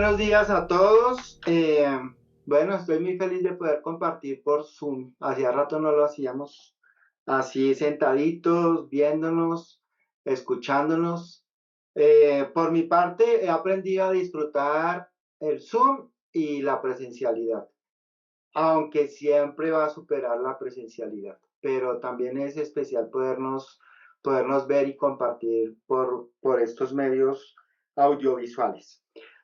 buenos días a todos. Bueno, estoy muy feliz de poder compartir por Zoom. Hacía rato no lo hacíamos así sentaditos, viéndonos, escuchándonos. Por mi parte, he aprendido a disfrutar el Zoom y la presencialidad, aunque siempre va a superar la presencialidad, pero también es especial podernos ver y compartir por estos medios audiovisuales.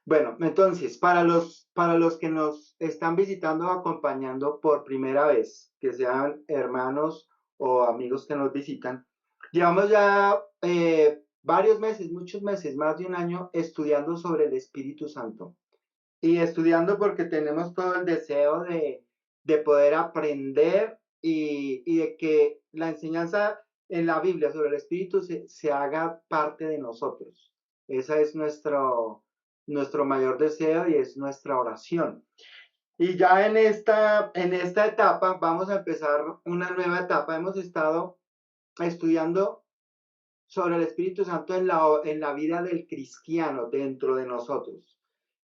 Bueno, entonces, para los que nos están visitando o acompañando por primera vez, que sean hermanos o amigos que nos visitan, llevamos ya varios meses, muchos meses, más de un año, estudiando sobre el Espíritu Santo y estudiando porque tenemos todo el deseo de poder aprender y de que la enseñanza en la Biblia sobre el Espíritu se haga parte de nosotros. Ese es nuestro mayor deseo y es nuestra oración. Y ya en esta etapa vamos a empezar una nueva etapa. Hemos estado estudiando sobre el Espíritu Santo en la vida del cristiano dentro de nosotros.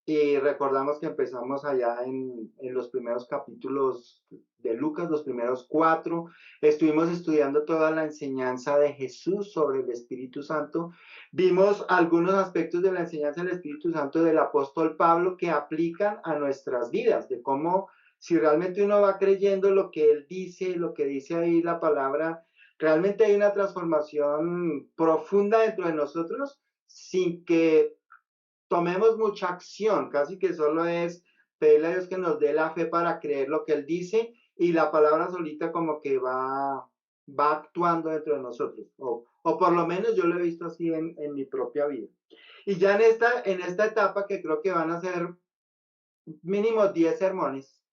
Y recordamos que empezamos allá en los primeros capítulos de Lucas, los primeros 4. Estuvimos estudiando toda la enseñanza de Jesús sobre el Espíritu Santo. Vimos algunos aspectos de la enseñanza del Espíritu Santo del apóstol Pablo que aplican a nuestras vidas, de cómo si realmente uno va creyendo lo que él dice, lo que dice ahí la palabra, realmente hay una transformación profunda dentro de nosotros sin que tomemos mucha acción, casi que solo es pedirle a Dios que nos dé la fe para creer lo que Él dice y la palabra solita como que va actuando dentro de nosotros, o por lo menos yo lo he visto así en mi propia vida. Y ya en esta etapa que creo que van a ser mínimo 10 sermones,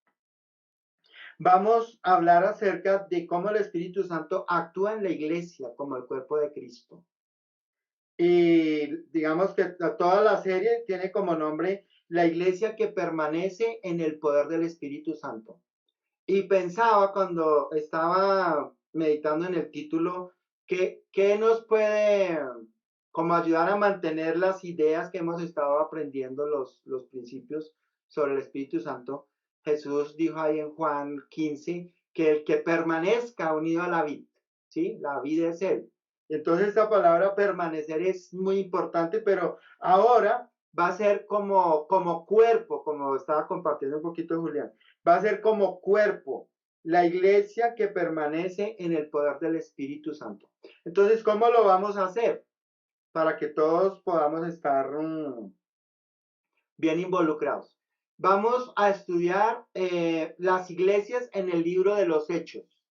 vamos a hablar acerca de cómo el Espíritu Santo actúa en la iglesia como el cuerpo de Cristo. Y digamos que toda la serie tiene como nombre La iglesia que permanece en el poder del Espíritu Santo. Y pensaba cuando estaba meditando en el título, ¿qué nos puede como ayudar a mantener las ideas que hemos estado aprendiendo, los principios sobre el Espíritu Santo? Jesús dijo ahí en Juan 15 que el que permanezca unido a la vid, ¿sí? La vid es Él. Entonces esta palabra permanecer es muy importante, pero ahora va a ser como cuerpo, como estaba compartiendo un poquito Julián, va a ser como cuerpo, la iglesia que permanece en el poder del Espíritu Santo. Entonces, ¿cómo lo vamos a hacer? Para que todos podamos estar bien involucrados. Vamos a estudiar las iglesias en el libro de los Hechos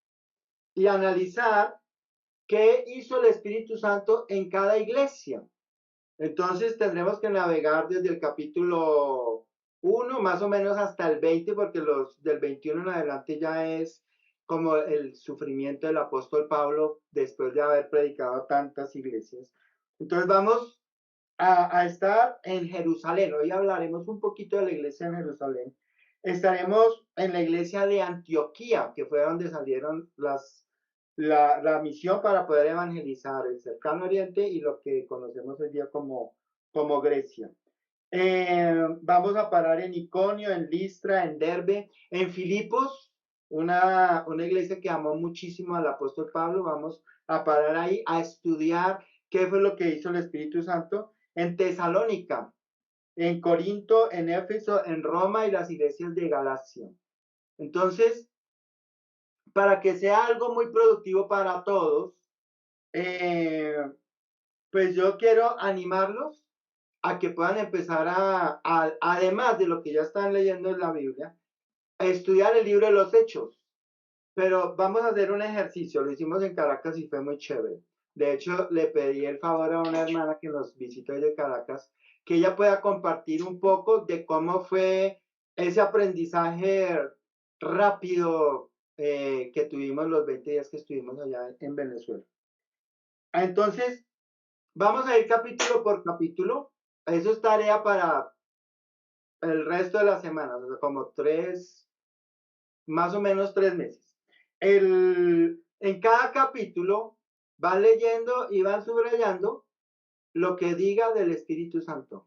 y analizar qué hizo el Espíritu Santo en cada iglesia. Entonces tendremos que navegar desde el capítulo 1 más o menos hasta el 20, porque los del 21 en adelante ya es como el sufrimiento del apóstol Pablo después de haber predicado a tantas iglesias. Entonces vamos a estar en Jerusalén. Hoy hablaremos un poquito de la iglesia en Jerusalén. Estaremos en la iglesia de Antioquía, que fue donde salieron la misión para poder evangelizar el cercano oriente y lo que conocemos hoy día como Grecia. Vamos a parar en Iconio, en Listra, en Derbe, en Filipos, una iglesia que amó muchísimo al apóstol Pablo. Vamos a parar ahí a estudiar qué fue lo que hizo el Espíritu Santo. En Tesalónica, en Corinto, en Éfeso, en Roma y las iglesias de Galacia. Entonces, para que sea algo muy productivo para todos, pues yo quiero animarlos a que puedan empezar además de lo que ya están leyendo en la Biblia, a estudiar el libro de los Hechos. Pero vamos a hacer un ejercicio, lo hicimos en Caracas y fue muy chévere. De hecho, le pedí el favor a una hermana que nos visitó de Caracas, que ella pueda compartir un poco de cómo fue ese aprendizaje rápido que tuvimos los 20 días que estuvimos allá en Venezuela. Entonces, vamos a ir capítulo por capítulo. Eso es tarea para el resto de la semana, o sea, como más o menos 3 meses. En cada capítulo van leyendo y van subrayando lo que diga del Espíritu Santo.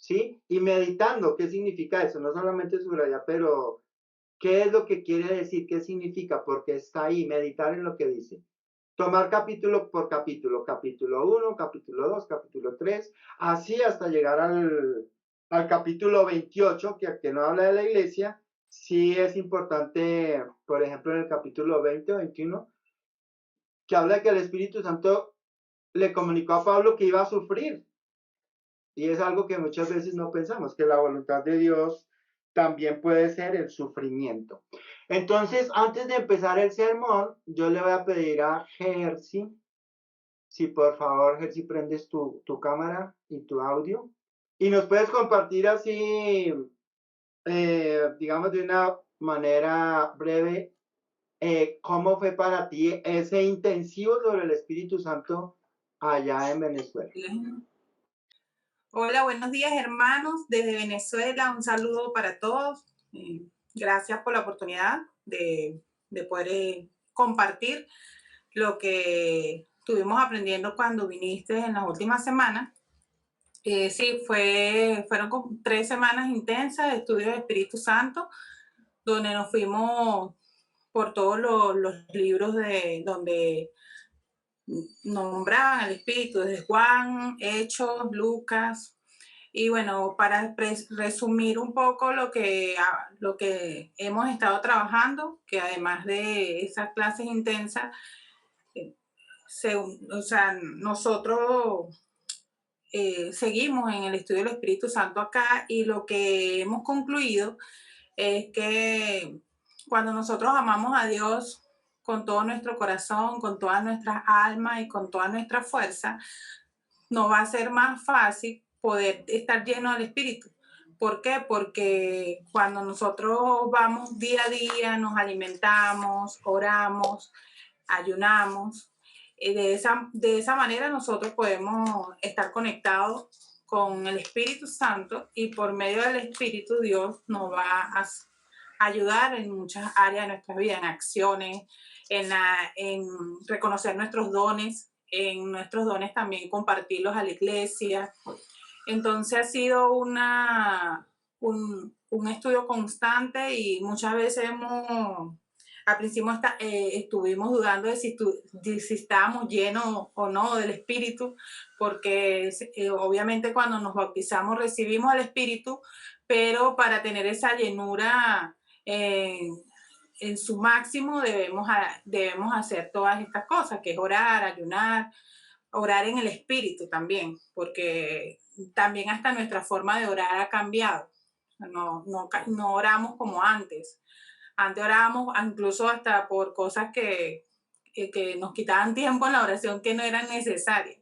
¿sí? Y meditando, ¿qué significa eso? No solamente subrayar, pero ¿qué es lo que quiere decir? ¿Qué significa? Porque está ahí, meditar en lo que dice. Tomar capítulo por capítulo, capítulo 1, capítulo 2, capítulo 3, así hasta llegar al capítulo 28, que no habla de la iglesia. Sí es importante, por ejemplo, en el capítulo 20 o 21, que habla de que el Espíritu Santo le comunicó a Pablo que iba a sufrir. Y es algo que muchas veces no pensamos, que la voluntad de Dios también puede ser el sufrimiento. Entonces, antes de empezar el sermón, yo le voy a pedir a Jersey, si por favor, Jersey, prendes tu cámara y tu audio. Y nos puedes compartir así, digamos, de una manera breve, cómo fue para ti ese intensivo sobre el Espíritu Santo allá en Venezuela. Hola, buenos días hermanos desde Venezuela, un saludo para todos. Gracias por la oportunidad de poder compartir lo que estuvimos aprendiendo cuando viniste en las últimas semanas. Sí, fueron como 3 semanas intensas de estudio del Espíritu Santo, donde nos fuimos por todos los libros donde nombraban al Espíritu, desde Juan, Hechos, Lucas. Y bueno, para resumir un poco lo que hemos estado trabajando, que además de esas clases intensas, o sea, nosotros seguimos en el estudio del Espíritu Santo acá y lo que hemos concluido es que cuando nosotros amamos a Dios con todo nuestro corazón, con toda nuestra alma y con toda nuestra fuerza, nos va a ser más fácil poder estar lleno del Espíritu. ¿Por qué? Porque cuando nosotros vamos día a día, nos alimentamos, oramos, ayunamos, de esa manera nosotros podemos estar conectados con el Espíritu Santo y por medio del Espíritu Dios nos va a ayudar en muchas áreas de nuestra vida, en acciones, en reconocer nuestros dones, en nuestros dones también compartirlos a la iglesia. Entonces ha sido un estudio constante y muchas veces al principio estuvimos dudando de si estábamos llenos o no del Espíritu, porque obviamente cuando nos bautizamos recibimos el Espíritu, pero para tener esa llenura en su máximo debemos hacer todas estas cosas, que es orar, ayunar, orar en el Espíritu también, porque también hasta nuestra forma de orar ha cambiado. No oramos como antes. Antes orábamos incluso hasta por cosas que nos quitaban tiempo en la oración que no eran necesarias.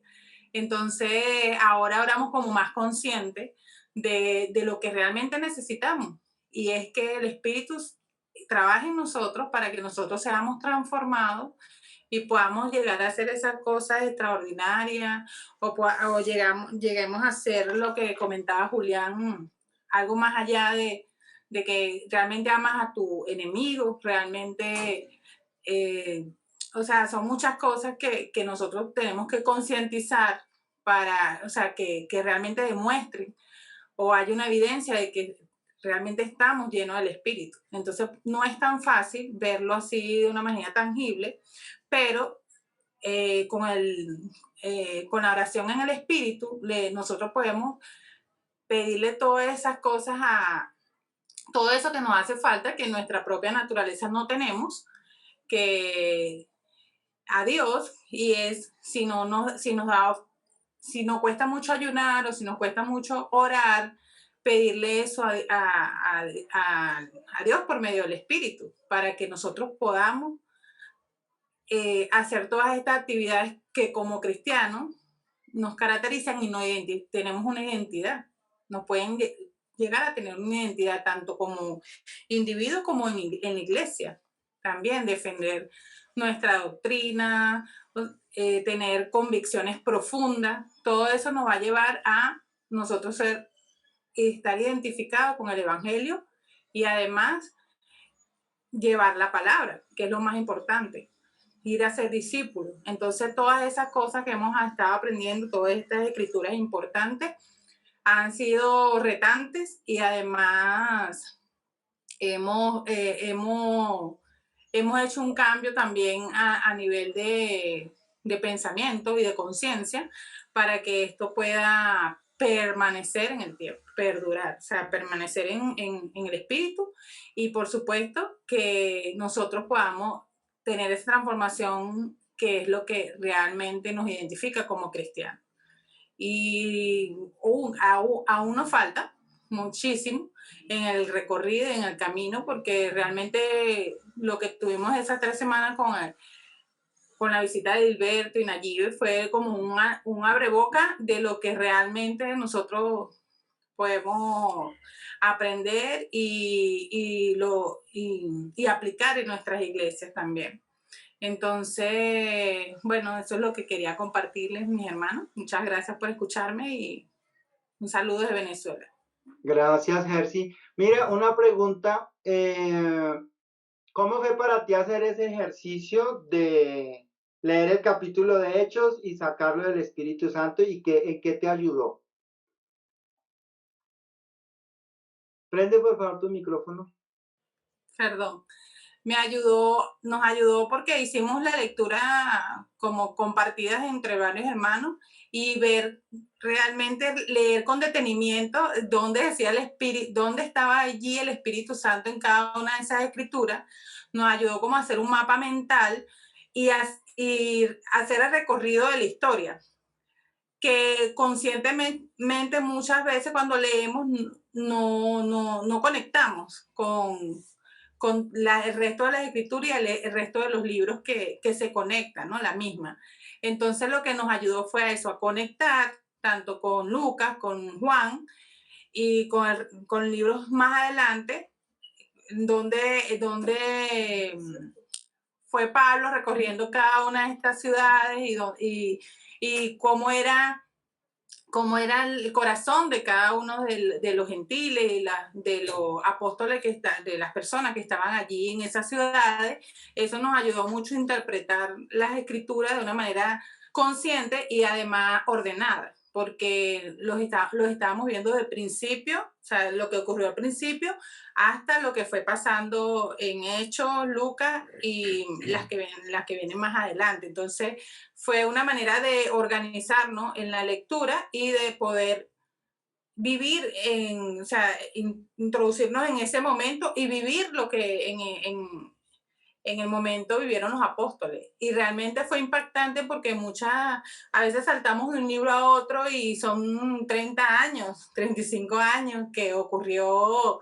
Entonces, ahora oramos como más conscientes de lo que realmente necesitamos. Y es que el Espíritu trabaje en nosotros para que nosotros seamos transformados y podamos llegar a hacer esas cosas extraordinarias o lleguemos a hacer lo que comentaba Julián, algo más allá de que realmente amas a tu enemigo, realmente, o sea, son muchas cosas que nosotros tenemos que concientizar para, o sea, que realmente demuestren o hay una evidencia de que realmente estamos llenos del Espíritu. Entonces, no es tan fácil verlo así de una manera tangible, pero con la oración en el Espíritu, nosotros podemos pedirle todas esas cosas todo eso que nos hace falta, que en nuestra propia naturaleza no tenemos, que a Dios, y es si nos cuesta mucho ayunar o si nos cuesta mucho orar, pedirle eso a Dios por medio del Espíritu, para que nosotros podamos hacer todas estas actividades que como cristianos nos caracterizan y tenemos una identidad. Nos pueden llegar a tener una identidad tanto como individuos como en la iglesia. También defender nuestra doctrina, tener convicciones profundas. Todo eso nos va a llevar a nosotros estar identificados con el Evangelio y además llevar la palabra, que es lo más importante, ir a ser discípulos. Entonces, todas esas cosas que hemos estado aprendiendo, todas estas escrituras importantes, han sido retantes y además hemos, hemos hecho un cambio también a nivel de pensamiento y de conciencia para que esto pueda permanecer en el tiempo, perdurar, o sea, permanecer en el espíritu y por supuesto que nosotros podamos tener esa transformación que es lo que realmente nos identifica como cristianos. Y aún nos falta muchísimo en el recorrido, en el camino, porque realmente lo que tuvimos esas 3 semanas con la visita de Hilberto y Nayib fue como un abreboca de lo que realmente nosotros podemos aprender y aplicar en nuestras iglesias también. Entonces, bueno, eso es lo que quería compartirles, mis hermanos. Muchas gracias por escucharme y un saludo de Venezuela. Gracias, Jersey. Mira, una pregunta. ¿Cómo fue para ti hacer ese ejercicio de leer el capítulo de Hechos y sacarlo del Espíritu Santo y en qué te ayudó? Prende por favor tu micrófono. Perdón. Nos ayudó porque hicimos la lectura como compartidas entre varios hermanos y ver realmente, leer con detenimiento dónde decía el Espíritu, dónde estaba allí el Espíritu Santo en cada una de esas escrituras. Nos ayudó como a hacer un mapa mental y hacer el recorrido de la historia, que conscientemente muchas veces cuando leemos no conectamos con el resto de la escritura y el resto de los libros que se conectan, ¿no? La misma. Entonces lo que nos ayudó fue a eso, a conectar tanto con Lucas, con Juan y con libros más adelante, donde fue Pablo recorriendo cada una de estas ciudades y cómo era el corazón de cada uno de los gentiles, de los apóstoles de las personas que estaban allí en esas ciudades. Eso nos ayudó mucho a interpretar las escrituras de una manera consciente y además ordenada, porque los estábamos viendo desde el principio, o sea, lo que ocurrió al principio, hasta lo que fue pasando en Hechos, Lucas y las que vienen más adelante. Entonces, fue una manera de organizarnos en la lectura y de poder vivir, o sea, introducirnos en ese momento y vivir lo que en el momento vivieron los apóstoles. Y realmente fue impactante porque a veces saltamos de un libro a otro y son 30 años, 35 años que ocurrió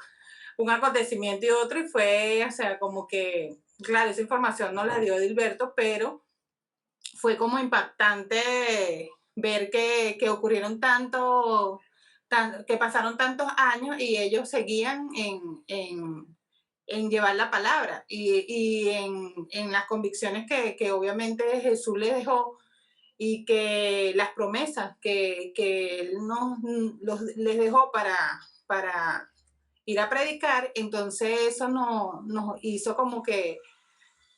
un acontecimiento y otro y fue, o sea, como que, claro, esa información no la dio Edilberto, pero fue como impactante ver que ocurrieron que pasaron tantos años y ellos seguían en llevar la palabra y en las convicciones que obviamente Jesús les dejó y que las promesas que Él les dejó para ir a predicar, entonces eso nos hizo como que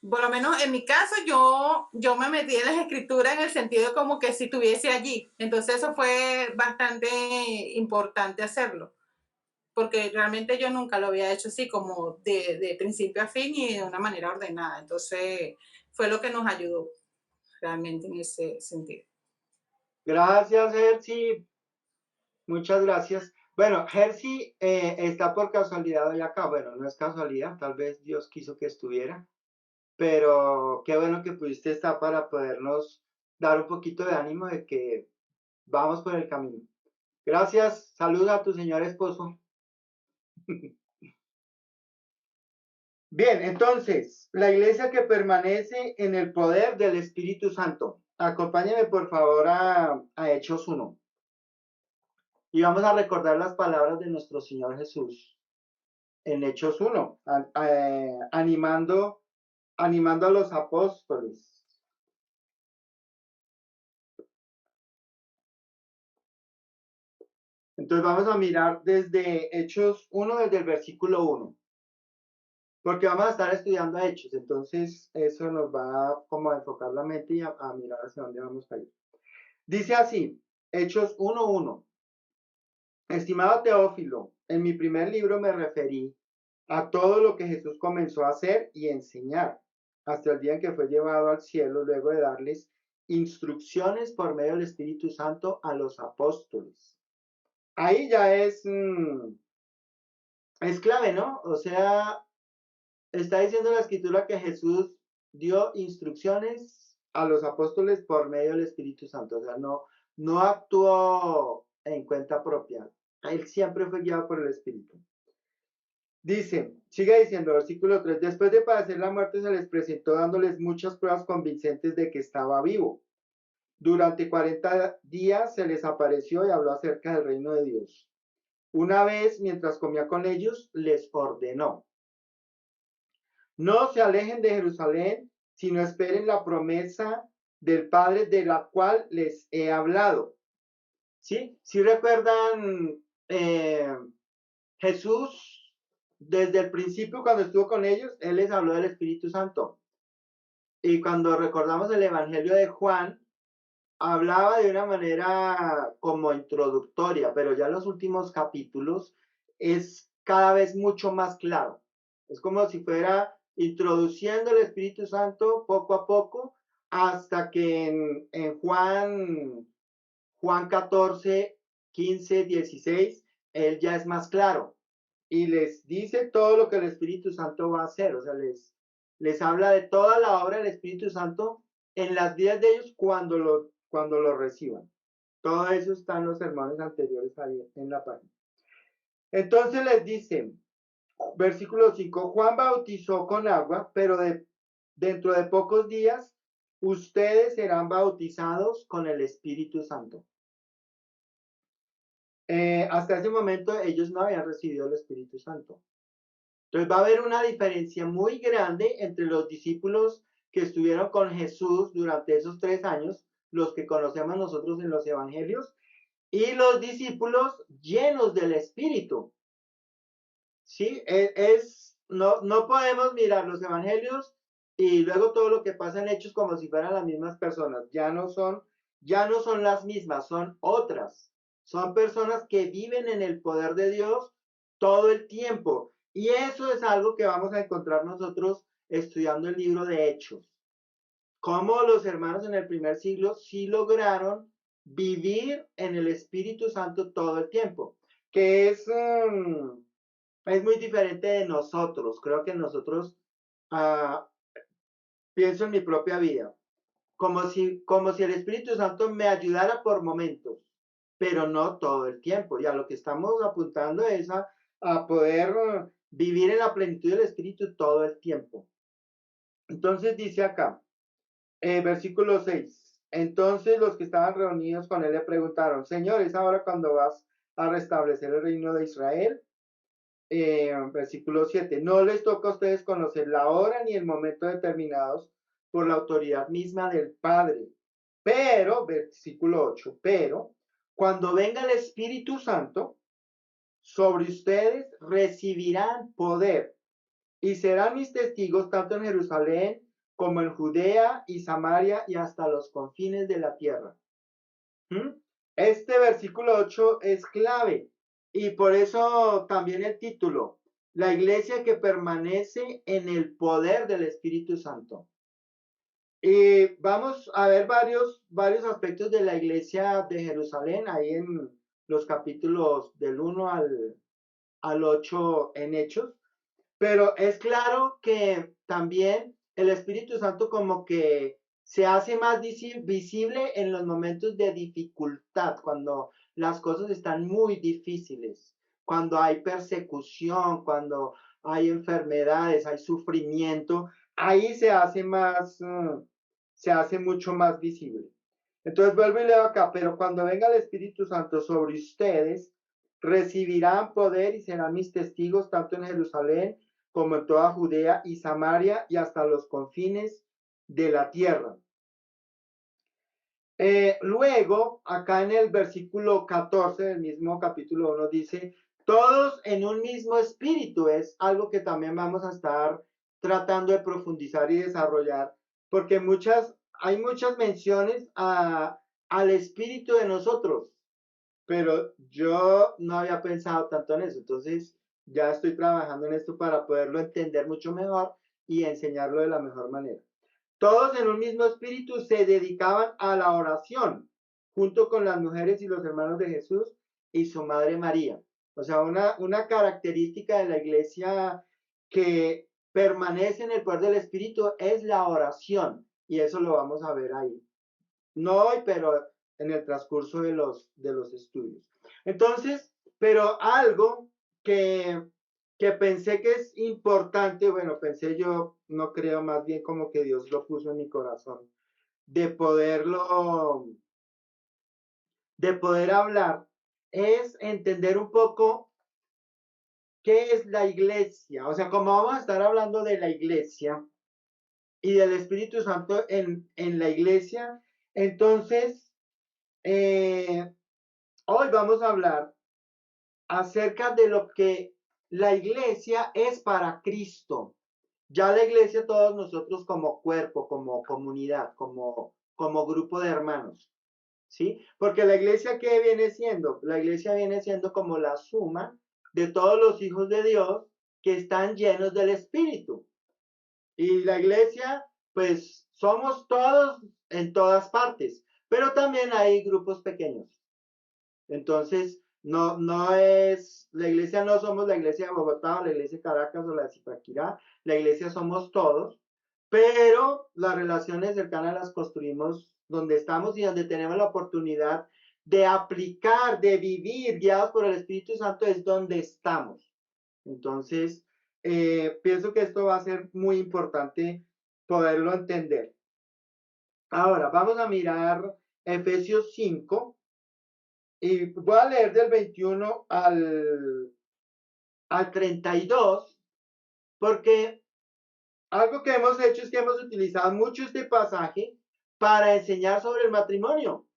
por lo menos en mi caso, yo me metí en las escrituras en el sentido de como que si estuviese allí. Entonces eso fue bastante importante hacerlo, porque realmente yo nunca lo había hecho así como de principio a fin y de una manera ordenada. Entonces fue lo que nos ayudó realmente en ese sentido. Gracias, Jersey. Muchas gracias. Bueno, Jersey está por casualidad hoy acá. Bueno, no es casualidad, tal vez Dios quiso que estuviera, pero qué bueno que pudiste estar para podernos dar un poquito de ánimo de que vamos por el camino. Gracias. Saluda a tu señor esposo. Bien, entonces, la iglesia que permanece en el poder del Espíritu Santo. Acompáñame por favor a Hechos 1. Y vamos a recordar las palabras de nuestro Señor Jesús en Hechos 1, animando a los apóstoles. Entonces vamos a mirar desde Hechos 1, desde el versículo 1, porque vamos a estar estudiando Hechos, entonces eso nos va como a enfocar la mente y a mirar hacia dónde vamos a ir. Dice así, Hechos 1:1. Estimado Teófilo, en mi primer libro me referí a todo lo que Jesús comenzó a hacer y enseñar hasta el día en que fue llevado al cielo, luego de darles instrucciones por medio del Espíritu Santo a los apóstoles. Ahí ya es clave, ¿no? O sea, está diciendo la escritura que Jesús dio instrucciones a los apóstoles por medio del Espíritu Santo. O sea, no actuó en cuenta propia. Él siempre fue guiado por el Espíritu. Dice, sigue diciendo, versículo 3, después de padecer la muerte se les presentó dándoles muchas pruebas convincentes de que estaba vivo. Durante 40 días se les apareció y habló acerca del reino de Dios. Una vez, mientras comía con ellos, les ordenó, no se alejen de Jerusalén, sino esperen la promesa del Padre de la cual les he hablado. ¿Sí? Si recuerdan, Jesús, desde el principio, cuando estuvo con ellos, Él les habló del Espíritu Santo. Y cuando recordamos el Evangelio de Juan, hablaba de una manera como introductoria, pero ya en los últimos capítulos es cada vez mucho más claro. Es como si fuera introduciendo el Espíritu Santo poco a poco hasta que en Juan 14, 15, 16, él ya es más claro y les dice todo lo que el Espíritu Santo va a hacer, o sea, les habla de toda la obra del Espíritu Santo en las vidas de ellos cuando lo reciban. Todo eso está en los sermones anteriores ahí en la página. Entonces les dice, versículo 5, Juan bautizó con agua, pero dentro de pocos días ustedes serán bautizados con el Espíritu Santo. Hasta ese momento ellos no habían recibido el Espíritu Santo. Entonces va a haber una diferencia muy grande entre los discípulos que estuvieron con Jesús durante esos 3 años, los que conocemos nosotros en los evangelios, y los discípulos llenos del Espíritu. ¿Sí? No podemos mirar los evangelios y luego todo lo que pasa en Hechos como si fueran las mismas personas. Ya no son las mismas, son otras. Son personas que viven en el poder de Dios todo el tiempo. Y eso es algo que vamos a encontrar nosotros estudiando el libro de Hechos. Cómo los hermanos en el primer siglo sí lograron vivir en el Espíritu Santo todo el tiempo, que es muy diferente de nosotros. Creo que nosotros, uh, pienso en mi propia vida, como si el Espíritu Santo me ayudara por momentos, pero no todo el tiempo. Y a lo que estamos apuntando es a poder vivir en la plenitud del Espíritu todo el tiempo. Entonces dice acá, versículo 6. Entonces los que estaban reunidos con él le preguntaron, Señor, ¿es ahora cuando vas a restablecer el reino de Israel? Versículo 7, no les toca a ustedes conocer la hora ni el momento determinados por la autoridad misma del Padre. Pero, versículo 8, pero cuando venga el Espíritu Santo, sobre ustedes recibirán poder y serán mis testigos tanto en Jerusalén como en Judea y Samaria y hasta los confines de la tierra. Este versículo 8 es clave y por eso también el título, la iglesia que permanece en el poder del Espíritu Santo. Y vamos a ver varios aspectos de la iglesia de Jerusalén ahí en los capítulos del 1 al 8 en Hechos. Pero es claro que también el Espíritu Santo como que se hace más visible en los momentos de dificultad, cuando las cosas están muy difíciles, cuando hay persecución, cuando hay enfermedades, hay sufrimiento, ahí se hace mucho más visible. Entonces vuelvo y leo acá, pero cuando venga el Espíritu Santo sobre ustedes, recibirán poder y serán mis testigos tanto en Jerusalén como en toda Judea y Samaria y hasta los confines de la tierra. Luego, acá en el versículo 14 del mismo capítulo 1 dice, todos en un mismo espíritu. Es algo que también vamos a estar tratando de profundizar y desarrollar, porque hay muchas menciones al espíritu de nosotros. pero yo no había pensado tanto en eso. Entonces, ya estoy trabajando en esto para poderlo entender mucho mejor y enseñarlo de la mejor manera. Todos en un mismo espíritu se dedicaban a la oración, junto con las mujeres y los hermanos de Jesús y su madre María. O sea, una característica de la iglesia que permanece en el poder del espíritu es la oración. Y eso lo vamos a ver ahí. No hoy, pero en el transcurso de los estudios. Entonces, pero algo que, que pensé que es importante, bueno, pensé yo, no creo, más bien como que Dios lo puso en mi corazón, de poderlo, de poder hablar, es entender un poco qué es la iglesia. O sea, como vamos a estar hablando de la iglesia y del Espíritu Santo en la iglesia, entonces, eh, hoy vamos a hablar acerca de lo que la iglesia es para Cristo. Ya la iglesia, todos nosotros como cuerpo, como comunidad, como grupo de hermanos, ¿sí? Porque la iglesia, ¿qué viene siendo? La iglesia viene siendo como la suma de todos los hijos de Dios que están llenos del Espíritu. Y la iglesia, pues somos todos en todas partes, pero también hay grupos pequeños. Entonces, no es, la iglesia no somos la iglesia de Bogotá o la iglesia de Caracas o la de Zipaquirá, la iglesia somos todos, pero las relaciones cercanas las construimos donde estamos y donde tenemos la oportunidad de aplicar, de vivir guiados por el Espíritu Santo es donde estamos. Entonces, pienso que esto va a ser muy importante poderlo entender. Ahora, vamos a mirar Efesios 5. Y voy a leer del 21 al 32, porque algo que hemos hecho es que hemos utilizado mucho este pasaje para enseñar sobre el matrimonio,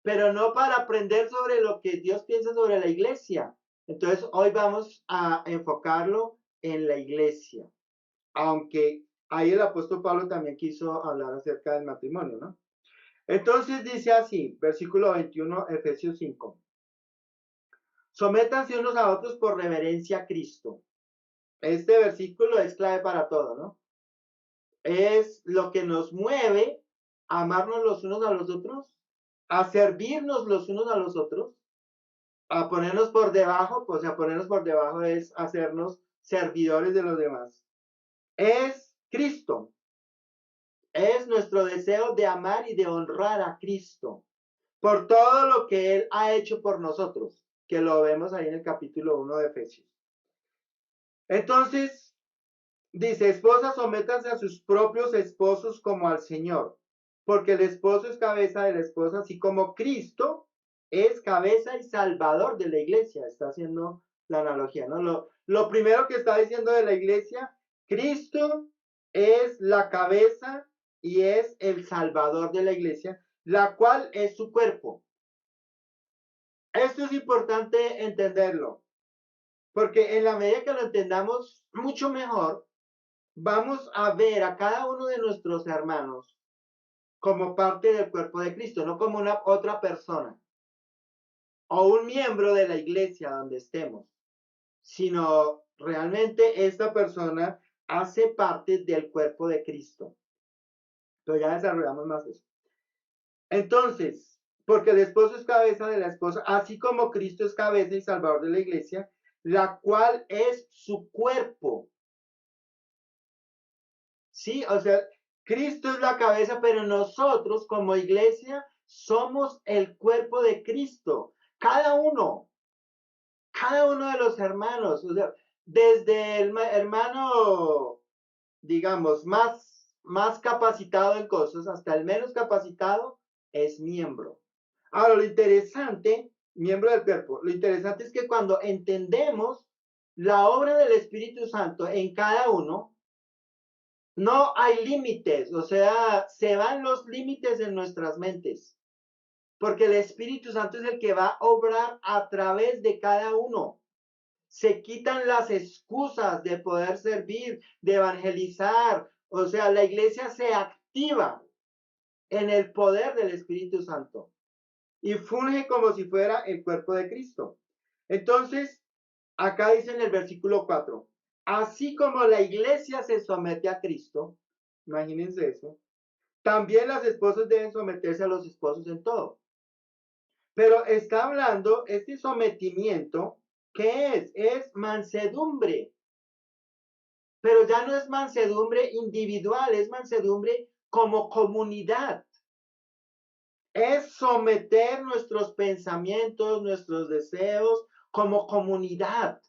pero no para aprender sobre lo que Dios piensa sobre la iglesia. Entonces, hoy vamos a enfocarlo en la iglesia, aunque ahí el apóstol Pablo también quiso hablar acerca del matrimonio, ¿no? Entonces dice así, versículo 21, Efesios 5. Sométanse unos a otros por reverencia a Cristo. Este versículo es clave para todo, ¿no? Es lo que nos mueve a amarnos los unos a los otros, a servirnos los unos a los otros, a ponernos por debajo, pues a ponernos por debajo es hacernos servidores de los demás. Es Cristo, es nuestro deseo de amar y de honrar a Cristo por todo lo que Él ha hecho por nosotros, que lo vemos ahí en el capítulo 1 de Efesios. Entonces, dice, esposas, sométanse a sus propios esposos como al Señor, porque el esposo es cabeza de la esposa, así como Cristo es cabeza y salvador de la iglesia. Está haciendo la analogía, ¿no? Lo primero que está diciendo de la iglesia, Cristo es la cabeza y es el salvador de la iglesia, la cual es su cuerpo. Esto es importante entenderlo, porque en la medida que lo entendamos mucho mejor, vamos a ver a cada uno de nuestros hermanos como parte del cuerpo de Cristo, no como una otra persona o un miembro de la iglesia donde estemos, sino realmente esta persona hace parte del cuerpo de Cristo. Pero ya desarrollamos más eso. Entonces, porque el esposo es cabeza de la esposa, así como Cristo es cabeza y salvador de la iglesia, la cual es su cuerpo. Sí, o sea, Cristo es la cabeza, pero nosotros como iglesia somos el cuerpo de Cristo. Cada uno de los hermanos, o sea, desde el hermano, digamos, más capacitado en cosas hasta el menos capacitado, es miembro. Ahora, lo interesante, miembro del cuerpo, lo interesante es que cuando entendemos la obra del Espíritu Santo en cada uno, no hay límites, o sea, se van los límites en nuestras mentes, porque el Espíritu Santo es el que va a obrar a través de cada uno. Se quitan las excusas de poder servir, de evangelizar, o sea, la iglesia se activa en el poder del Espíritu Santo. y funge como si fuera el cuerpo de Cristo. Entonces, acá dice en el versículo 4, así como la iglesia se somete a Cristo, imagínense eso, también las esposas deben someterse a los esposos en todo. Pero está hablando, este sometimiento, ¿qué es? Es mansedumbre. Pero ya no es mansedumbre individual, es mansedumbre como comunidad. Es someter nuestros pensamientos, nuestros deseos como comunidad.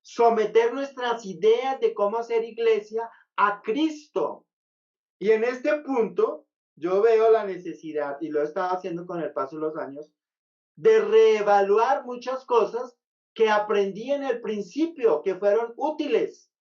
Someter nuestras ideas de cómo hacer iglesia a Cristo. Y en este punto, yo veo la necesidad, y lo he estado haciendo con el paso de los años, de reevaluar muchas cosas que aprendí en el principio, que fueron útiles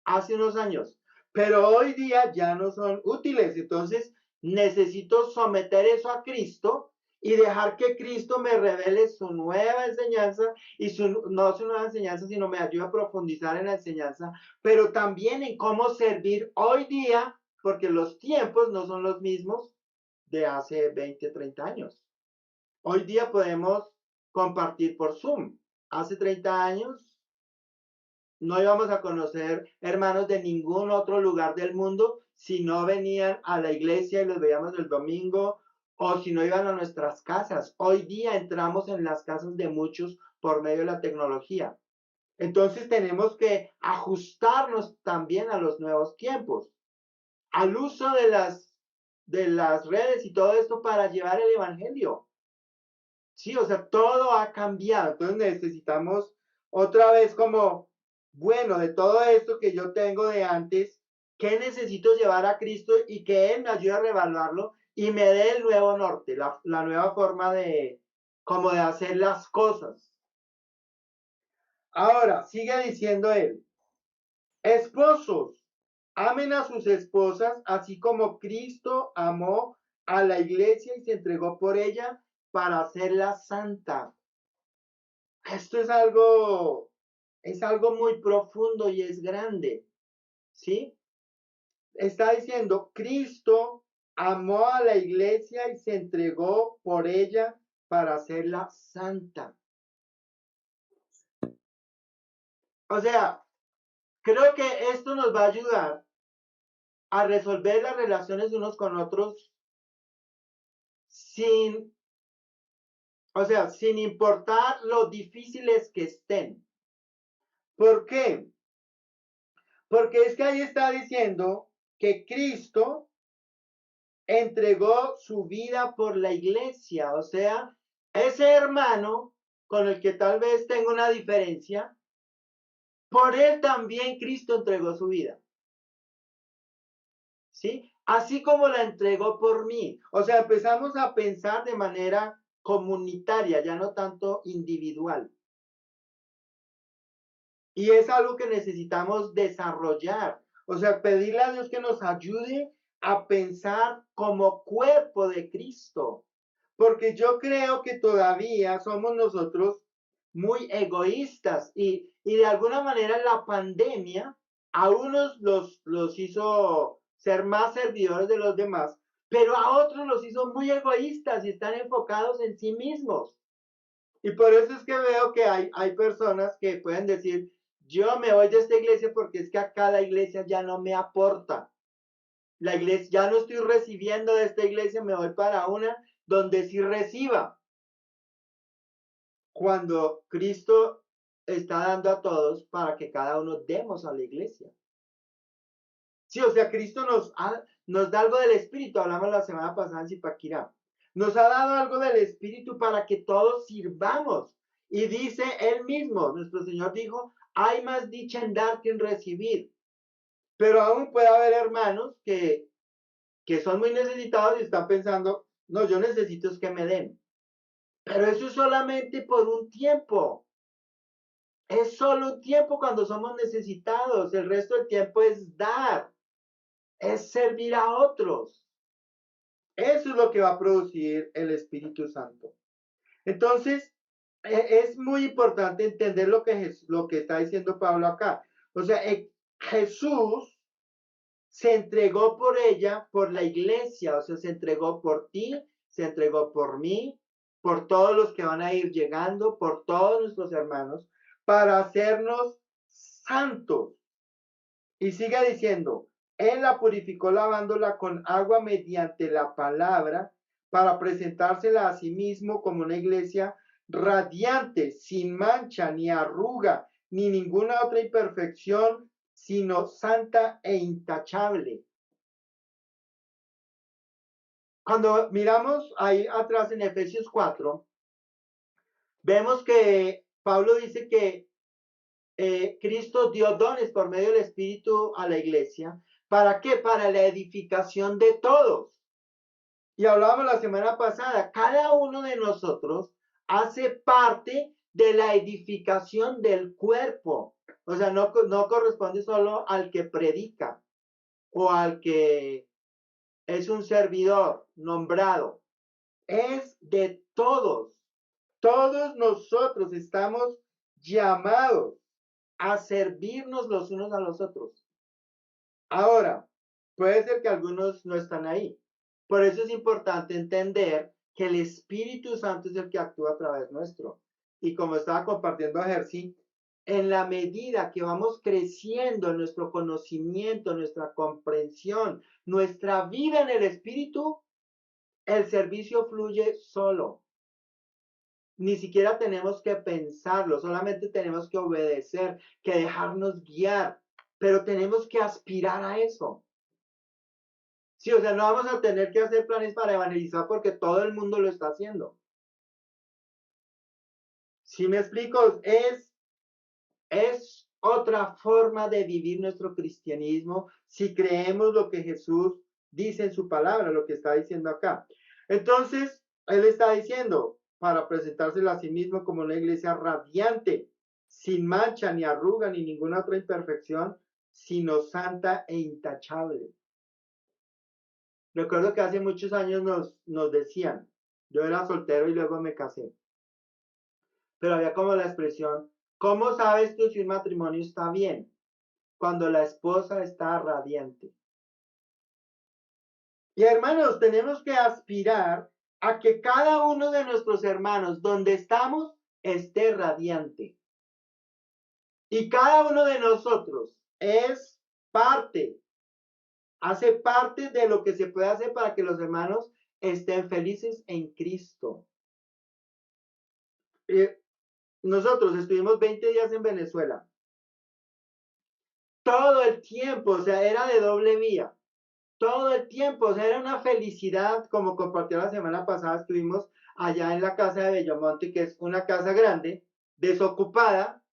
hace unos años, pero hoy día ya no son útiles. Entonces, necesito someter eso a Cristo y dejar que Cristo me revele su nueva enseñanza y no su nueva enseñanza, sino me ayude a profundizar en la enseñanza, pero también en cómo servir hoy día, porque los tiempos no son los mismos de hace 20, 30 años. Hoy día podemos compartir por Zoom. Hace 30 años no íbamos a conocer hermanos de ningún otro lugar del mundo si no venían a la iglesia y los veíamos el domingo o si no iban a nuestras casas. Hoy día entramos en las casas de muchos por medio de la tecnología. Entonces tenemos que ajustarnos también a los nuevos tiempos, al uso de las redes y todo esto para llevar el evangelio. Sí, o sea, todo ha cambiado. Entonces necesitamos otra vez como, bueno, de todo esto que yo tengo de antes, ¿qué necesito llevar a Cristo y que Él me ayude a revaluarlo y me dé el nuevo norte, la nueva forma de, como de hacer las cosas? Ahora, sigue diciendo Él, esposos, amen a sus esposas, así como Cristo amó a la iglesia y se entregó por ella para hacerla santa. Esto es algo muy profundo y es grande, ¿sí? Está diciendo, Cristo amó a la iglesia y se entregó por ella para hacerla santa. O sea, creo que esto nos va a ayudar a resolver las relaciones de unos con otros sin, o sea, sin importar lo difíciles que estén. ¿Por qué? Porque es que ahí está diciendo que Cristo entregó su vida por la iglesia, o sea, ese hermano con el que tal vez tenga una diferencia, por él también Cristo entregó su vida, ¿sí? Así como la entregó por mí. O sea, empezamos a pensar de manera comunitaria, ya no tanto individual. Y es algo que necesitamos desarrollar. O sea, pedirle a Dios que nos ayude a pensar como cuerpo de Cristo. Porque yo creo que todavía somos nosotros muy egoístas y de alguna manera la pandemia a unos los hizo ser más servidores de los demás, pero a otros los hizo muy egoístas y están enfocados en sí mismos. Y por eso es que veo que hay personas que pueden decir, yo me voy de esta iglesia porque es que acá la iglesia ya no me aporta. La iglesia, ya no estoy recibiendo de esta iglesia, me voy para una donde sí reciba. Cuando Cristo está dando a todos para que cada uno demos a la iglesia. Sí, o sea, Cristo nos da algo del Espíritu, hablamos la semana pasada en Zipaquirá. Nos ha dado algo del Espíritu para que todos sirvamos. Y dice él mismo, nuestro Señor dijo, hay más dicha en dar que en recibir. Pero aún puede haber hermanos que son muy necesitados y están pensando, no, yo necesito es que me den. Pero eso es solamente por un tiempo. Es solo un tiempo cuando somos necesitados. El resto del tiempo es dar, es servir a otros. Eso es lo que va a producir el Espíritu Santo. Entonces, es muy importante entender lo que está diciendo Pablo acá. O sea, Jesús se entregó por ella, por la iglesia, o sea, se entregó por ti, se entregó por mí, por todos los que van a ir llegando, por todos nuestros hermanos, para hacernos santos. Y sigue diciendo, Él la purificó lavándola con agua mediante la palabra, para presentársela a sí mismo como una iglesia radiante, sin mancha, ni arruga, ni ninguna otra imperfección, sino santa e intachable. Cuando miramos ahí atrás en Efesios 4, vemos que Pablo dice que Cristo dio dones por medio del Espíritu a la iglesia. ¿Para qué? Para la edificación de todos. Y hablábamos la semana pasada, cada uno de nosotros hace parte de la edificación del cuerpo. O sea, no corresponde solo al que predica o al que es un servidor nombrado. Es de todos. Todos nosotros estamos llamados a servirnos los unos a los otros. Ahora, puede ser que algunos no están ahí. Por eso es importante entender que el Espíritu Santo es el que actúa a través nuestro. Y como estaba compartiendo a Jersey, en la medida que vamos creciendo en nuestro conocimiento, nuestra comprensión, nuestra vida en el Espíritu, el servicio fluye solo. Ni siquiera tenemos que pensarlo, solamente tenemos que obedecer, que dejarnos guiar, pero tenemos que aspirar a eso. Sí, o sea, no vamos a tener que hacer planes para evangelizar porque todo el mundo lo está haciendo. Si me explico, es otra forma de vivir nuestro cristianismo si creemos lo que Jesús dice en su palabra, lo que está diciendo acá. Entonces, él está diciendo, para presentársela a sí mismo como una iglesia radiante, sin mancha, ni arruga, ni ninguna otra imperfección, sino santa e intachable. Recuerdo que hace muchos años nos decían, yo era soltero y luego me casé, pero había como la expresión, ¿cómo sabes tú si un matrimonio está bien? Cuando la esposa está radiante. Y hermanos, tenemos que aspirar a que cada uno de nuestros hermanos, donde estamos, esté radiante. Y cada uno de nosotros es parte, hace parte de lo que se puede hacer para que los hermanos estén felices en Cristo. Nosotros estuvimos 20 días en Venezuela. Todo el tiempo, o sea, era de doble vía. Todo el tiempo, o sea, era una felicidad, como compartió la semana pasada, estuvimos allá en la casa de Bellomonte, que es una casa grande, desocupada,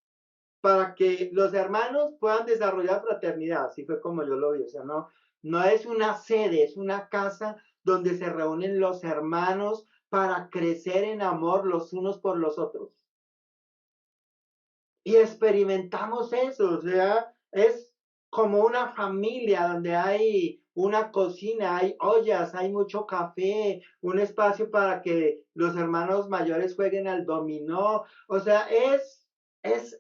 para que los hermanos puedan desarrollar fraternidad, así fue como yo lo vi, o sea, no es una sede, es una casa donde se reúnen los hermanos para crecer en amor los unos por los otros. Y experimentamos eso, o sea, es como una familia donde hay una cocina, hay ollas, hay mucho café, un espacio para que los hermanos mayores jueguen al dominó, o sea, es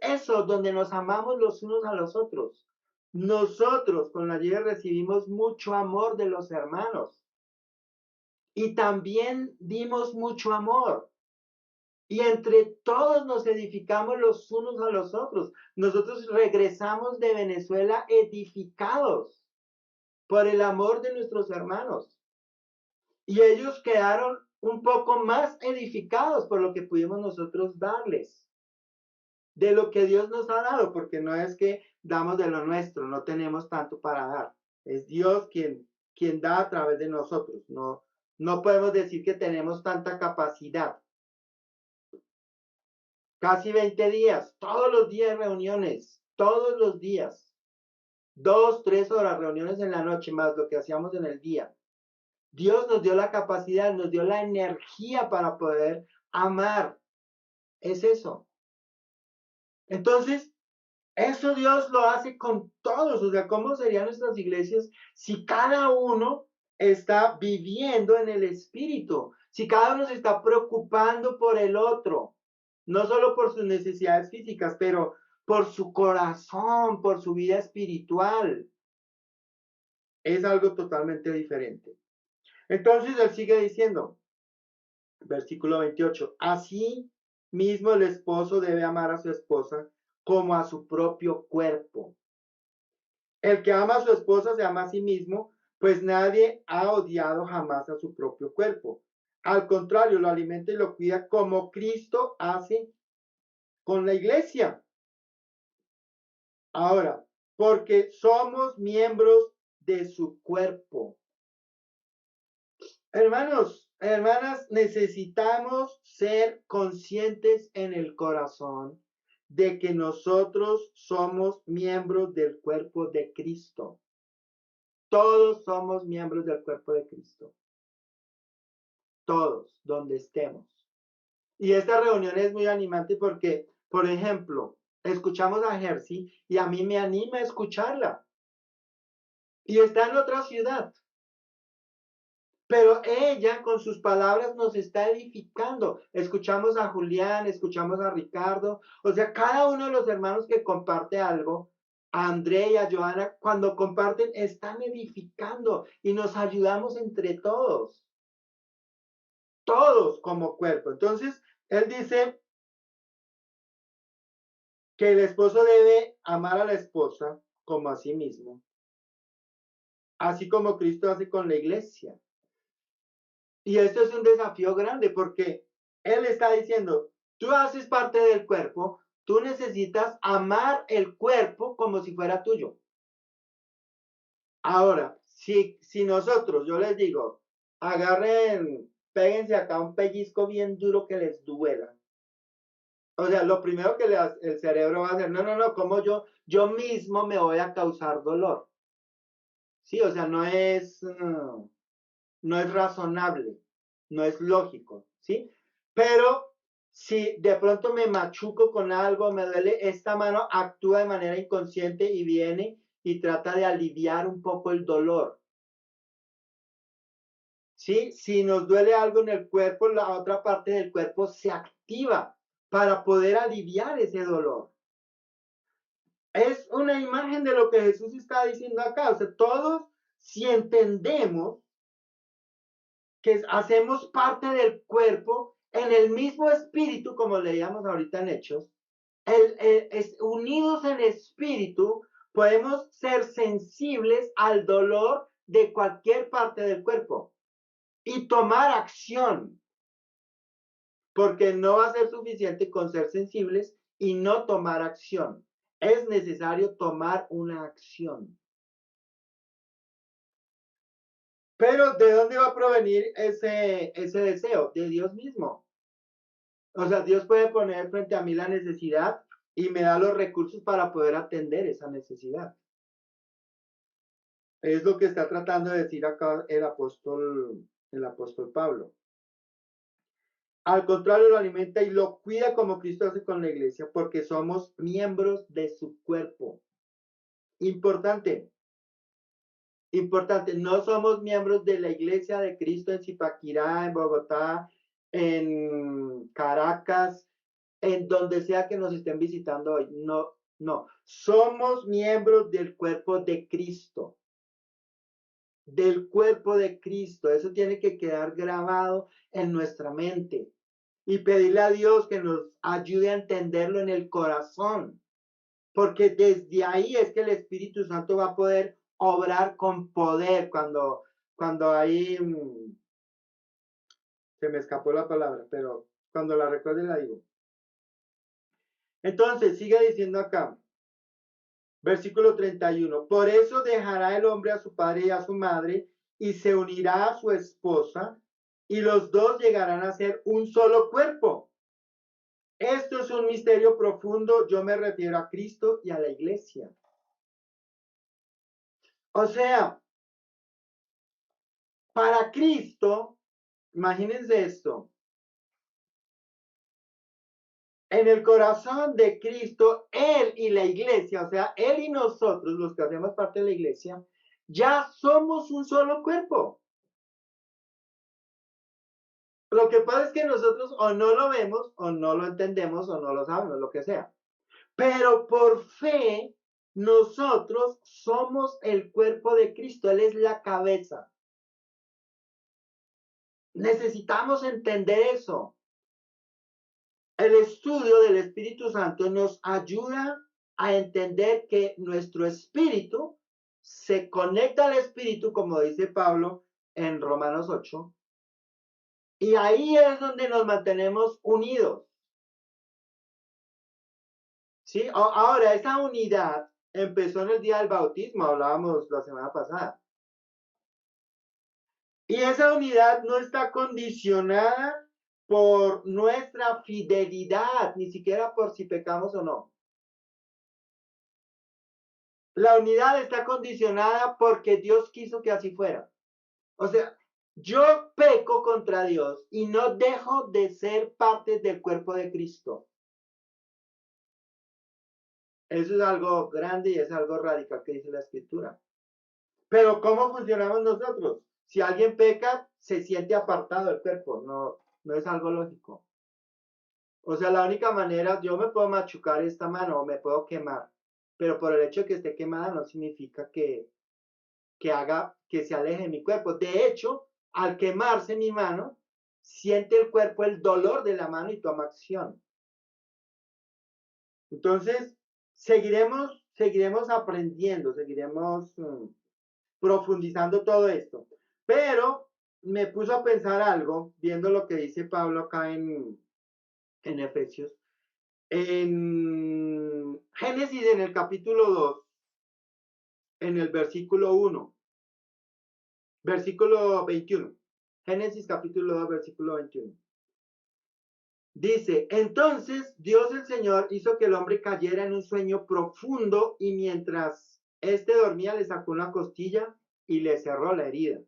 eso, donde nos amamos los unos a los otros. Nosotros con la Llave recibimos mucho amor de los hermanos y también dimos mucho amor. Y entre todos nos edificamos los unos a los otros. Nosotros regresamos de Venezuela edificados por el amor de nuestros hermanos. Y ellos quedaron un poco más edificados por lo que pudimos nosotros darles. De lo que Dios nos ha dado, porque no es que damos de lo nuestro, no tenemos tanto para dar. Es Dios quien da a través de nosotros. No podemos decir que tenemos tanta capacidad. Casi 20 días, todos los días reuniones, todos los días. 2, 3 horas, reuniones en la noche, más lo que hacíamos en el día. Dios nos dio la capacidad, nos dio la energía para poder amar. Es eso. Entonces, eso Dios lo hace con todos. O sea, ¿cómo serían nuestras iglesias si cada uno está viviendo en el Espíritu? Si cada uno se está preocupando por el otro, no solo por sus necesidades físicas, pero por su corazón, por su vida espiritual. Es algo totalmente diferente. Entonces él sigue diciendo, Versículo 28. Así mismo el esposo debe amar a su esposa como a su propio cuerpo. El que ama a su esposa se ama a sí mismo, pues nadie ha odiado jamás a su propio cuerpo. Al contrario, lo alimenta y lo cuida como Cristo hace con la iglesia. Ahora, porque somos miembros de su cuerpo. Hermanos, hermanas, necesitamos ser conscientes en el corazón de que nosotros somos miembros del cuerpo de Cristo. Todos somos miembros del cuerpo de Cristo. Todos, donde estemos. Y esta reunión es muy animante porque, por ejemplo, escuchamos a Jersey y a mí me anima a escucharla. Y está en otra ciudad. Pero ella con sus palabras nos está edificando. Escuchamos a Julián, escuchamos a Ricardo, o sea, cada uno de los hermanos que comparte algo, a André y a Joana, cuando comparten, están edificando y nos ayudamos entre todos como cuerpo. Entonces, él dice que el esposo debe amar a la esposa como a sí mismo, así como Cristo hace con la iglesia. Y esto es un desafío grande porque él está diciendo, tú haces parte del cuerpo, tú necesitas amar el cuerpo como si fuera tuyo. Ahora, si nosotros, yo les digo, agarren, péguense acá un pellizco bien duro que les duela. O sea, lo primero que el cerebro va a hacer, no, como yo mismo me voy a causar dolor. Sí, o sea, no es razonable, no es lógico, ¿sí? Pero si de pronto me machuco con algo, me duele, esta mano actúa de manera inconsciente y viene y trata de aliviar un poco el dolor, ¿sí? Si nos duele algo en el cuerpo, la otra parte del cuerpo se activa para poder aliviar ese dolor. Es una imagen de lo que Jesús está diciendo acá. O sea, todos, si entendemos que hacemos parte del cuerpo en el mismo espíritu, como leíamos ahorita en Hechos, unidos en espíritu, podemos ser sensibles al dolor de cualquier parte del cuerpo y tomar acción, porque no va a ser suficiente con ser sensibles y no tomar acción. Es necesario tomar una acción. Pero ¿de dónde va a provenir ese deseo? De Dios mismo. O sea, Dios puede poner frente a mí la necesidad y me da los recursos para poder atender esa necesidad. Es lo que está tratando de decir acá el apóstol Pablo. Al contrario, lo alimenta y lo cuida como Cristo hace con la iglesia, porque somos miembros de su cuerpo. Importante, importante, no somos miembros de la iglesia de Cristo en Zipaquirá, en Bogotá, en Caracas, en donde sea que nos estén visitando hoy. No, no. Somos miembros del cuerpo de Cristo. Del cuerpo de Cristo. Eso tiene que quedar grabado en nuestra mente. Y pedirle a Dios que nos ayude a entenderlo en el corazón. Porque desde ahí es que el Espíritu Santo va a poder obrar con poder cuando ahí se me escapó la palabra, pero cuando la recuerde la digo. Entonces, sigue diciendo acá, versículo 31. Por eso dejará el hombre a su padre y a su madre y se unirá a su esposa y los dos llegarán a ser un solo cuerpo. Esto es un misterio profundo. Yo me refiero a Cristo y a la iglesia. O sea, para Cristo, imagínense esto. En el corazón de Cristo, Él y la iglesia, o sea, Él y nosotros, los que hacemos parte de la iglesia, ya somos un solo cuerpo. Lo que pasa es que nosotros o no lo vemos, o no lo entendemos, o no lo sabemos, lo que sea. Pero por fe, nosotros somos el cuerpo de Cristo. Él es la cabeza. Necesitamos entender eso. El estudio del Espíritu Santo nos ayuda a entender que nuestro espíritu se conecta al espíritu, como dice Pablo en Romanos 8, y ahí es donde nos mantenemos unidos. ¿Sí? Ahora, esa unidad empezó en el día del bautismo, hablábamos la semana pasada. Y esa unidad no está condicionada por nuestra fidelidad, ni siquiera por si pecamos o no. La unidad está condicionada porque Dios quiso que así fuera. O sea, yo peco contra Dios y no dejo de ser parte del cuerpo de Cristo. Eso es algo grande y es algo radical que dice la Escritura. Pero ¿cómo funcionamos nosotros? Si alguien peca, se siente apartado del cuerpo. No es algo lógico. O sea, la única manera, yo me puedo machucar esta mano o me puedo quemar, pero por el hecho de que esté quemada no significa que haga que se aleje de mi cuerpo. De hecho, al quemarse mi mano, siente el cuerpo el dolor de la mano y toma acción. Entonces, seguiremos aprendiendo, seguiremos profundizando todo esto. Pero me puso a pensar algo, viendo lo que dice Pablo acá en Efesios. En Génesis, en el capítulo 2, en el versículo 1, versículo 21. Génesis capítulo 2, versículo 21. Dice, entonces Dios el Señor hizo que el hombre cayera en un sueño profundo y mientras éste dormía le sacó una costilla y le cerró la herida.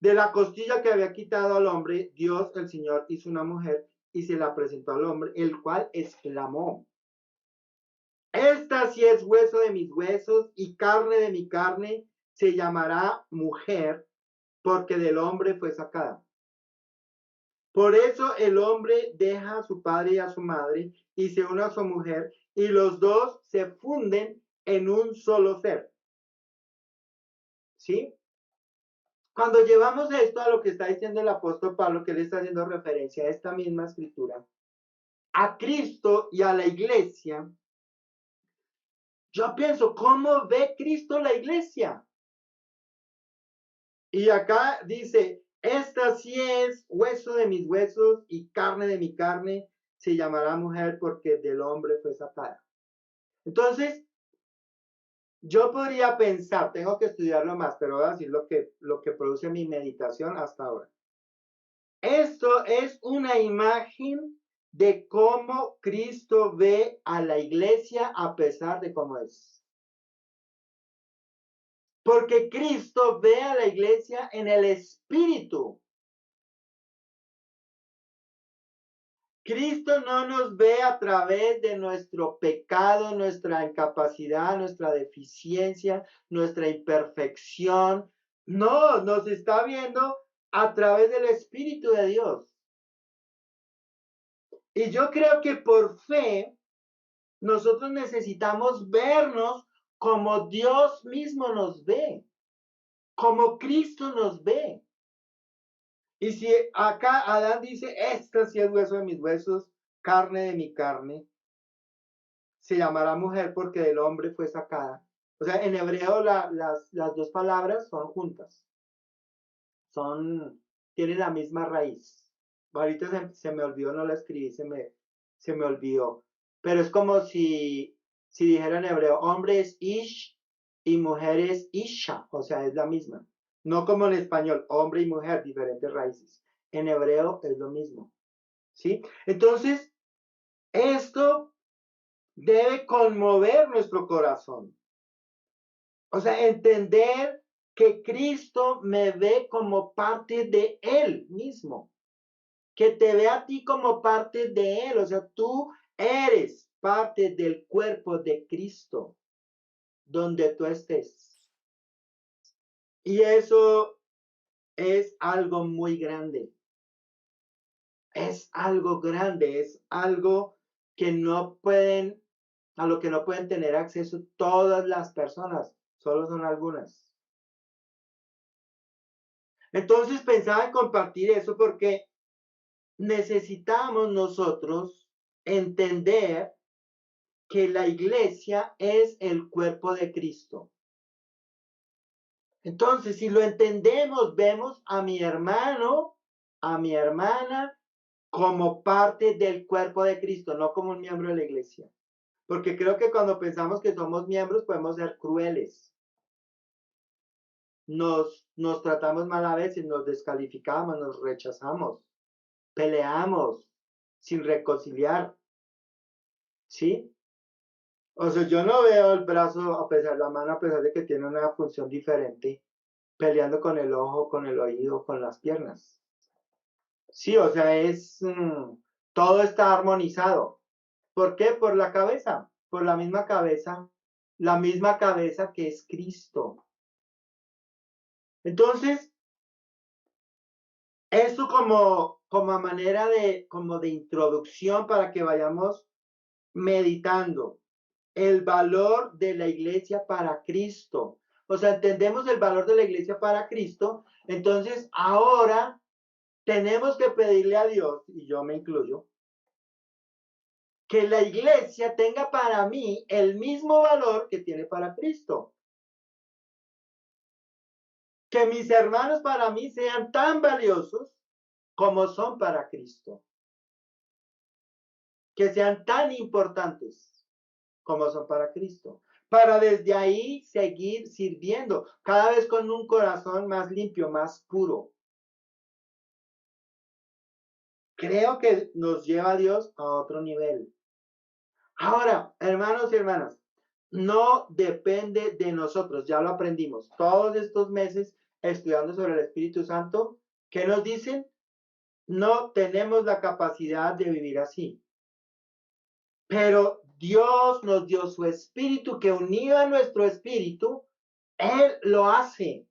De la costilla que había quitado al hombre, Dios el Señor hizo una mujer y se la presentó al hombre, el cual exclamó, esta sí es hueso de mis huesos y carne de mi carne, se llamará mujer, porque del hombre fue sacada. Por eso el hombre deja a su padre y a su madre y se une a su mujer y los dos se funden en un solo ser. ¿Sí? Cuando llevamos esto a lo que está diciendo el apóstol Pablo, que le está haciendo referencia a esta misma escritura, a Cristo y a la iglesia, yo pienso, ¿cómo ve Cristo la iglesia? Y acá dice, esta sí es hueso de mis huesos y carne de mi carne, se llamará mujer porque del hombre fue sacada. Entonces, yo podría pensar, tengo que estudiarlo más, pero voy a decir lo que produce mi meditación hasta ahora. Esto es una imagen de cómo Cristo ve a la iglesia a pesar de cómo es. Porque Cristo ve a la iglesia en el espíritu. Cristo no nos ve a través de nuestro pecado, nuestra incapacidad, nuestra deficiencia, nuestra imperfección. No, nos está viendo a través del Espíritu de Dios. Y yo creo que por fe nosotros necesitamos vernos como Dios mismo nos ve, como Cristo nos ve. Y si acá Adán dice, esta sí es hueso de mis huesos, carne de mi carne, se llamará mujer porque del hombre fue sacada. O sea, en hebreo las dos palabras son juntas. Tienen la misma raíz. Ahorita se me olvidó, no la escribí, se me olvidó. Pero es como si dijera en hebreo, hombre es ish y mujer es isha. O sea, es la misma. No como en español, hombre y mujer, diferentes raíces. En hebreo es lo mismo. ¿Sí? Entonces, esto debe conmover nuestro corazón. O sea, entender que Cristo me ve como parte de Él mismo, que te ve a ti como parte de Él. O sea, tú eres parte del cuerpo de Cristo, donde tú estés. Y eso es algo muy grande. Es algo grande, es algo que no pueden, a lo que no pueden tener acceso todas las personas, solo son algunas. Entonces pensaba en compartir eso porque necesitamos nosotros entender que la iglesia es el cuerpo de Cristo. Entonces, si lo entendemos, vemos a mi hermano, a mi hermana, como parte del cuerpo de Cristo, no como un miembro de la iglesia. Porque creo que cuando pensamos que somos miembros podemos ser crueles. Nos tratamos mal a veces, nos descalificamos, nos rechazamos, peleamos sin reconciliar. ¿Sí? O sea, yo no veo el brazo, la mano, a pesar de que tiene una función diferente, peleando con el ojo, con el oído, con las piernas. Sí, o sea, todo está armonizado. ¿Por qué? Por la cabeza, por la misma cabeza que es Cristo. Entonces, eso como manera como de introducción para que vayamos meditando el valor de la iglesia para Cristo. O sea, entendemos el valor de la iglesia para Cristo, entonces ahora tenemos que pedirle a Dios, y yo me incluyo, que la iglesia tenga para mí el mismo valor que tiene para Cristo. Que mis hermanos para mí sean tan valiosos como son para Cristo. Que sean tan importantes como son para Cristo. Para desde ahí seguir sirviendo, cada vez con un corazón más limpio, más puro. Creo que nos lleva a Dios a otro nivel. Ahora, hermanos y hermanas, no depende de nosotros, ya lo aprendimos. Todos estos meses estudiando sobre el Espíritu Santo, ¿qué nos dicen? No tenemos la capacidad de vivir así. Pero Dios nos dio su espíritu que unido a nuestro espíritu, Él lo hace.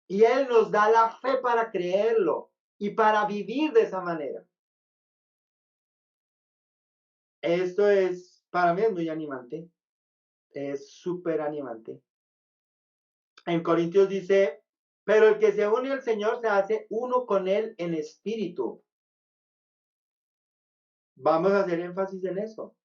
Y Él nos da la fe para creerlo y para vivir de esa manera. Esto para mí es muy animante. Es súper animante. En Corintios dice, pero el que se une al Señor se hace uno con Él en espíritu. Vamos a hacer énfasis en eso.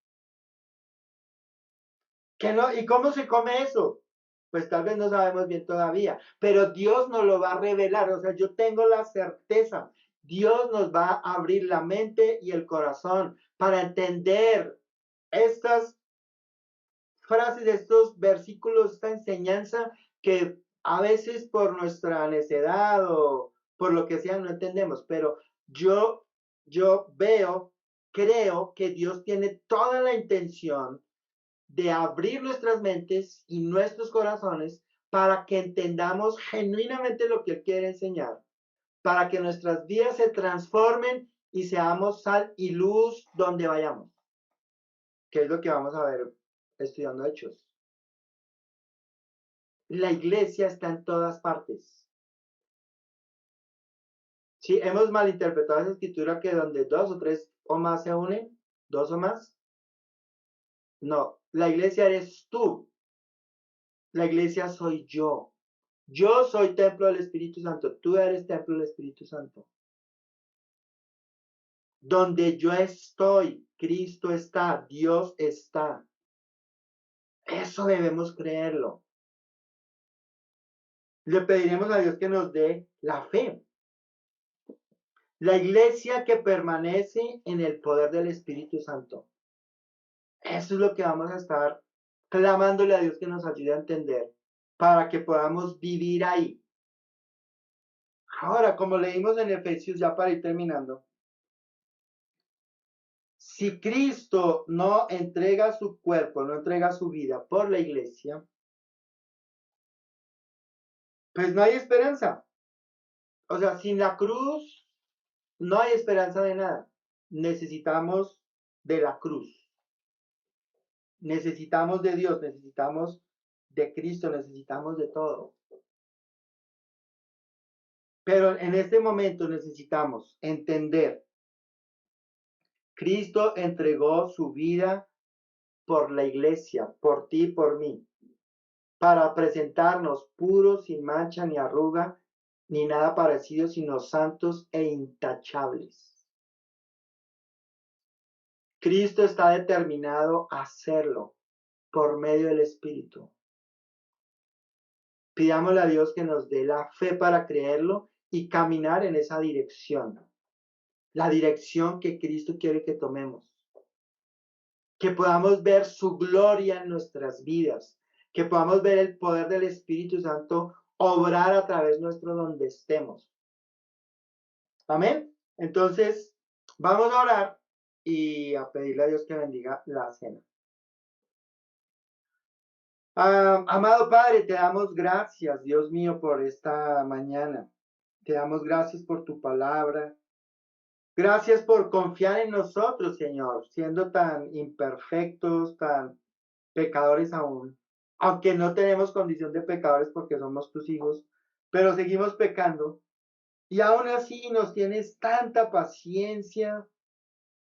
¿Qué no? ¿Y cómo se come eso? Pues tal vez no sabemos bien todavía, pero Dios nos lo va a revelar. O sea, yo tengo la certeza. Dios nos va a abrir la mente y el corazón para entender estas frases, estos versículos, esta enseñanza que a veces por nuestra necedad o por lo que sea no entendemos, pero yo creo que Dios tiene toda la intención de abrir nuestras mentes y nuestros corazones para que entendamos genuinamente lo que Él quiere enseñar, para que nuestras vidas se transformen y seamos sal y luz donde vayamos, que es lo que vamos a ver estudiando Hechos. La iglesia está en todas partes. Sí, hemos malinterpretado esa escritura que donde dos o tres o más se unen, dos o más. No, la iglesia eres tú. La iglesia soy yo. Yo soy templo del Espíritu Santo. Tú eres templo del Espíritu Santo. Donde yo estoy, Cristo está, Dios está. Eso debemos creerlo. Le pediremos a Dios que nos dé la fe. La iglesia que permanece en el poder del Espíritu Santo. Eso es lo que vamos a estar clamándole a Dios que nos ayude a entender para que podamos vivir ahí. Ahora, como leímos en Efesios, ya para ir terminando, si Cristo no entrega su cuerpo, no entrega su vida por la iglesia, pues no hay esperanza. O sea, sin la cruz no hay esperanza de nada. Necesitamos de la cruz. Necesitamos de Dios, necesitamos de Cristo, necesitamos de todo. Pero en este momento necesitamos entender, Cristo entregó su vida por la iglesia, por ti y por mí, para presentarnos puros, sin mancha ni arruga, ni nada parecido, sino santos e intachables. Cristo está determinado a hacerlo por medio del Espíritu. Pidámosle a Dios que nos dé la fe para creerlo y caminar en esa dirección. La dirección que Cristo quiere que tomemos. Que podamos ver su gloria en nuestras vidas. Que podamos ver el poder del Espíritu Santo obrar a través nuestro donde estemos. Amén. Entonces, vamos a orar y a pedirle a Dios que bendiga la cena. Amado Padre, te damos gracias, Dios mío, por esta mañana. Te damos gracias por tu palabra. Gracias por confiar en nosotros, Señor, siendo tan imperfectos, tan pecadores aún. Aunque no tenemos condición de pecadores porque somos tus hijos, pero seguimos pecando. Y aún así nos tienes tanta paciencia.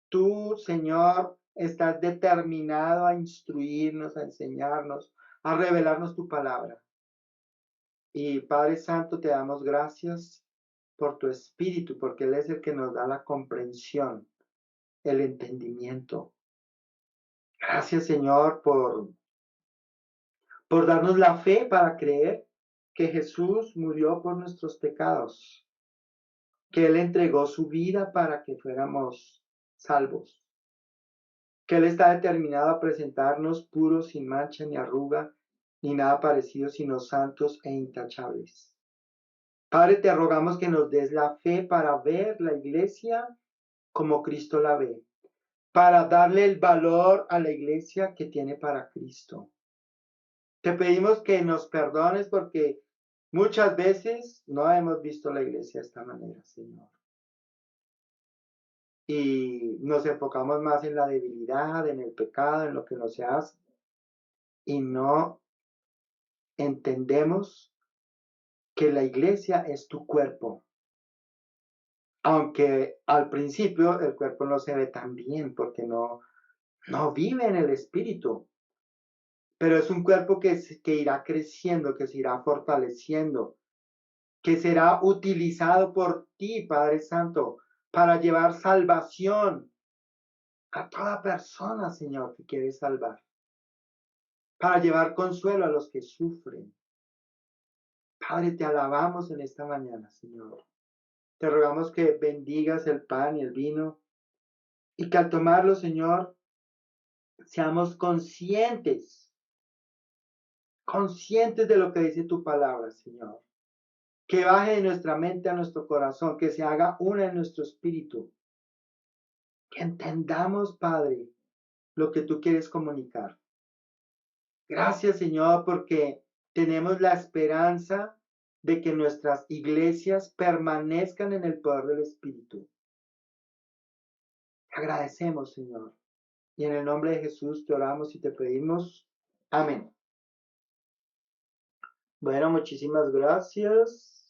Tú, Señor, estás determinado a instruirnos, a enseñarnos, a revelarnos tu palabra. Y Padre Santo, te damos gracias por tu Espíritu, porque Él es el que nos da la comprensión, el entendimiento. Gracias, Señor, por darnos la fe para creer que Jesús murió por nuestros pecados, que Él entregó su vida para que fuéramos salvos, que Él está determinado a presentarnos puros, sin mancha ni arruga, ni nada parecido, sino santos e intachables. Padre, te rogamos que nos des la fe para ver la iglesia como Cristo la ve, para darle el valor a la iglesia que tiene para Cristo. Te pedimos que nos perdones porque muchas veces no hemos visto la iglesia de esta manera, Señor. Y nos enfocamos más en la debilidad, en el pecado, en lo que no se hace. Y no entendemos que la iglesia es tu cuerpo. Aunque al principio el cuerpo no se ve tan bien porque no vive en el espíritu. Pero es un cuerpo que irá creciendo, que se irá fortaleciendo, que será utilizado por ti, Padre Santo, para llevar salvación a toda persona, Señor, que quiere salvar, para llevar consuelo a los que sufren. Padre, te alabamos en esta mañana, Señor. Te rogamos que bendigas el pan y el vino y que al tomarlo, Señor, seamos conscientes de lo que dice tu palabra, Señor. Que baje de nuestra mente a nuestro corazón, que se haga una en nuestro espíritu. Que entendamos, Padre, lo que tú quieres comunicar. Gracias, Señor, porque tenemos la esperanza de que nuestras iglesias permanezcan en el poder del Espíritu. Te agradecemos, Señor. Y en el nombre de Jesús te oramos y te pedimos. Amén. Bueno, muchísimas gracias.